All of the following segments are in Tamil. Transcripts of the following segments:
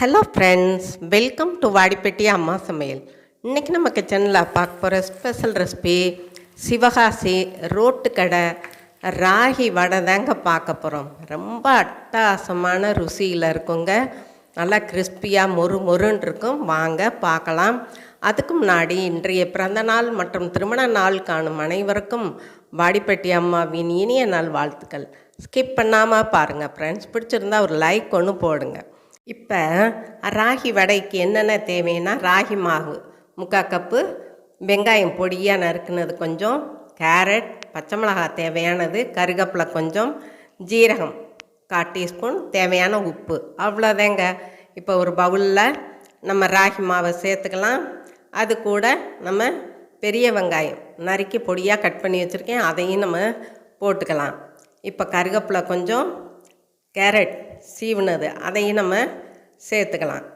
Hello friends, welcome to Vadipatti அம்மா சமையல். இன்றைக்கி நம்ம கிச்சனில் பார்க்க போகிற ஸ்பெஷல் ரெசிபி சிவகாசி ரோட்டு கடை ராகி வடை தாங்க பார்க்க போகிறோம். ரொம்ப அட்டகாசமான ருசியில் இருக்குங்க. நல்லா கிறிஸ்பியாக மொறுன்னு இருக்கும். வாங்க பார்க்கலாம். அதுக்கு முன்னாடி இன்றைய பிறந்த நாள் மற்றும் திருமண நாள் காணும் அனைவருக்கும் வாடிப்பட்டி அம்மாவின் இனிய நாள் வாழ்த்துக்கள். ஸ்கிப் பண்ணாமல் பாருங்கள் ஃப்ரெண்ட்ஸ். பிடிச்சிருந்தா ஒரு லைக் ஒன்று போடுங்க. இப்போ ராகி வடைக்கு என்னென்ன தேவைன்னா, ராகி மாவு 3/4 கப்பு, வெங்காயம் பொடியாக நறுக்குனது கொஞ்சம், கேரட், பச்சை மிளகாய் தேவையானது, கருவேப்பிலை கொஞ்சம், ஜீரகம் 1/4 டீஸ்பூன், தேவையான உப்பு, அவ்வளோதாங்க. இப்போ ஒரு பவுலில் நம்ம ராகி மாவை சேர்த்துக்கலாம். அது கூட நம்ம பெரிய வெங்காயம் நறுக்கி பொடியாக கட் பண்ணி வச்சுருக்கேன், அதையும் நம்ம போட்டுக்கலாம். இப்போ கருவேப்பிலை கொஞ்சம், கேரட் சீவுனது அதையும் நம்ம சேர்த்துக்கலாம்.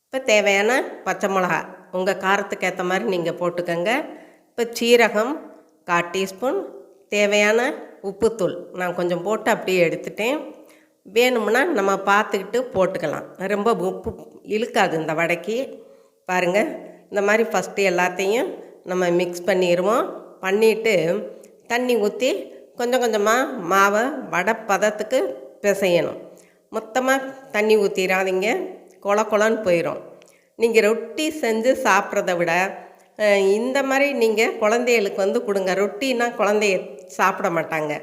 இப்போ தேவையான பச்சை மிளகாய் உங்கள் காரத்துக்கு ஏற்ற மாதிரி நீங்கள் போட்டுக்கோங்க. இப்போ சீரகம் 1/4 டீஸ்பூன், தேவையான உப்புத்தூள் நான் கொஞ்சம் போட்டு அப்படியே எடுத்துட்டேன். வேணும்னா நம்ம பார்த்துக்கிட்டு போட்டுக்கலாம். ரொம்ப உப்பு இழுக்காது இந்த வடைக்கு. பாருங்கள், இந்த மாதிரி ஃபஸ்ட்டு எல்லாத்தையும் நம்ம மிக்ஸ் பண்ணிடுவோம். பண்ணிவிட்டு தண்ணி ஊற்றி கொஞ்சம் கொஞ்சமாக மாவை வடை பதத்துக்கு பிசையணும். மொத்தமாக தண்ணி ஊற்றிடாதீங்க, கொலன்னு போயிடும். நீங்கள் ரொட்டி செஞ்சு சாப்பிட்றத விட இந்த மாதிரி நீங்கள் குழந்தைகளுக்கு கொடுங்க. ரொட்டின்னா குழந்தைய சாப்பிட மாட்டாங்க.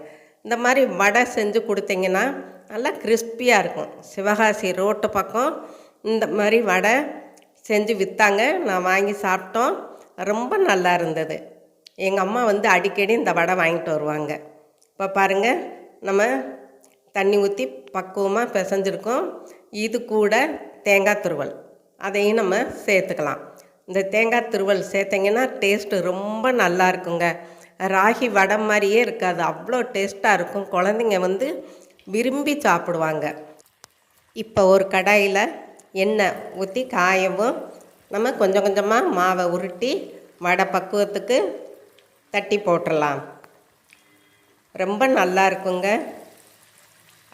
இந்த மாதிரி வடை செஞ்சு கொடுத்தீங்கன்னா நல்லா கிறிஸ்பியாக இருக்கும். சிவகாசி ரோட்டு பக்கம் இந்த மாதிரி வடை செஞ்சு விற்றாங்க. நான் வாங்கி சாப்பிட்டோம், ரொம்ப நல்லா இருந்தது. எங்கள் அம்மா அடிக்கடி இந்த வடை வாங்கிட்டு வருவாங்க. இப்போ பாருங்கள், நம்ம தண்ணி ஊற்றி பக்குவமாக பிசைஞ்சிருக்கோம். இது கூட தேங்காய் துருவல் அதையும் நம்ம சேர்த்துக்கலாம். இந்த தேங்காய் துருவல் சேர்த்திங்கன்னா டேஸ்ட்டு ரொம்ப நல்லா இருக்குங்க. ராகி வடை மாதிரியே இருக்காது, அவ்வளோ டேஸ்ட்டாக இருக்கும். குழந்தைங்க விரும்பி சாப்பிடுவாங்க. இப்போ ஒரு கடாயில் எண்ணெய் ஊற்றி காயவும் நம்ம கொஞ்சம் கொஞ்சமாக மாவை உருட்டி வடை பக்குவத்துக்கு தட்டி போட்டுடலாம். ரொம்ப நல்லா இருக்குங்க.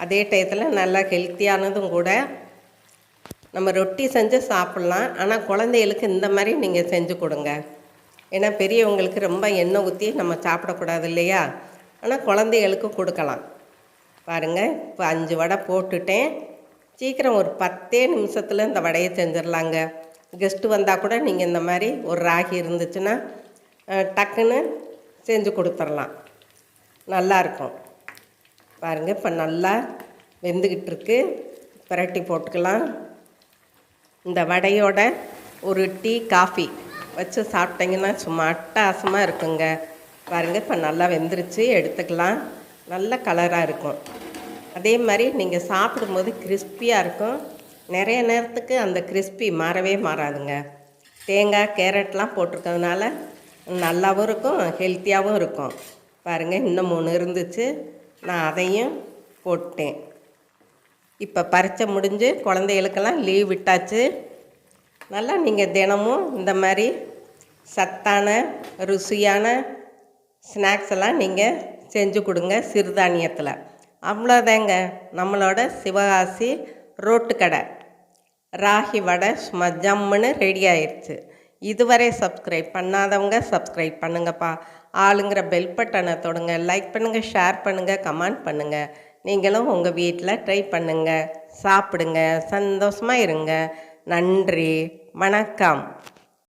அதே டயத்தில் நல்லா ஹெல்த்தியானதும் கூட. நம்ம ரொட்டி செஞ்சு சாப்பிட்லாம், ஆனால் குழந்தைகளுக்கு இந்த மாதிரி நீங்கள் செஞ்சு கொடுங்க. ஏன்னா பெரியவங்களுக்கு ரொம்ப எண்ணெய் ஊற்றி நம்ம சாப்பிடக்கூடாது இல்லையா, ஆனால் குழந்தைகளுக்கு கொடுக்கலாம். பாருங்கள், இப்போ 5 வடை போட்டுட்டேன். சீக்கிரம் ஒரு 10 நிமிஷத்தில் இந்த வடையை செஞ்சிடலாங்க. கெஸ்ட்டு வந்தால் கூட நீங்கள் இந்த மாதிரி ஒரு ராகி இருந்துச்சுன்னா டக்குன்னு செஞ்சு கொடுத்துடலாம், நல்லாயிருக்கும். பாருங்கள், இப்போ நல்லா வெந்துக்கிட்டு இருக்கு. பிரட்டி போட்டுக்கலாம். இந்த வடையோட ஒரு டீ காஃபி வச்சு சாப்பிட்டிங்கன்னா சும்மா அட்டகாசமாக இருக்குங்க. பாருங்கள், இப்போ நல்லா வெந்துருச்சு, எடுத்துக்கலாம். நல்ல கலராக இருக்கும். அதே மாதிரி நீங்கள் சாப்பிடும்போது கிறிஸ்பியாக இருக்கும். நிறைய நேரத்துக்கு அந்த கிறிஸ்பி மாறவே மாறாதுங்க. தேங்காய் கேரட்லாம் போட்டிருக்கிறதுனால நல்லாவும் இருக்கும், ஹெல்த்தியாகவும் இருக்கும். பாருங்கள், இன்னும் 3 இருந்துச்சு, நான் அதையும் போட்டேன். இப்போ பரீட்சை முடிஞ்சு குழந்தைகளுக்கெல்லாம் லீவ் விட்டாச்சு. நல்லா நீங்கள் தினமும் இந்த மாதிரி சத்தான ருசியான ஸ்நாக்ஸ் எல்லாம் நீங்கள் செஞ்சு கொடுங்க சிறுதானியத்தில். அவ்வளோதாங்க, நம்மளோட சிவகாசி ரோட்டு கடை ராகி வடை சும்மா ஜம்முன்னு ரெடி ஆயிடுச்சு. இதுவரை சப்ஸ்கிரைப் பண்ணாதவங்க சப்ஸ்கிரைப் பண்ணுங்கப்பா. ஆளுங்கிற பெல் பட்டனை தொடுங்க. லைக் பண்ணுங்கள், ஷேர் பண்ணுங்கள், கமெண்ட் பண்ணுங்கள். நீங்களும் உங்கள் வீட்டில் ட்ரை பண்ணுங்கள், சாப்பிடுங்க, சந்தோஷமாக இருங்க. நன்றி, வணக்கம்.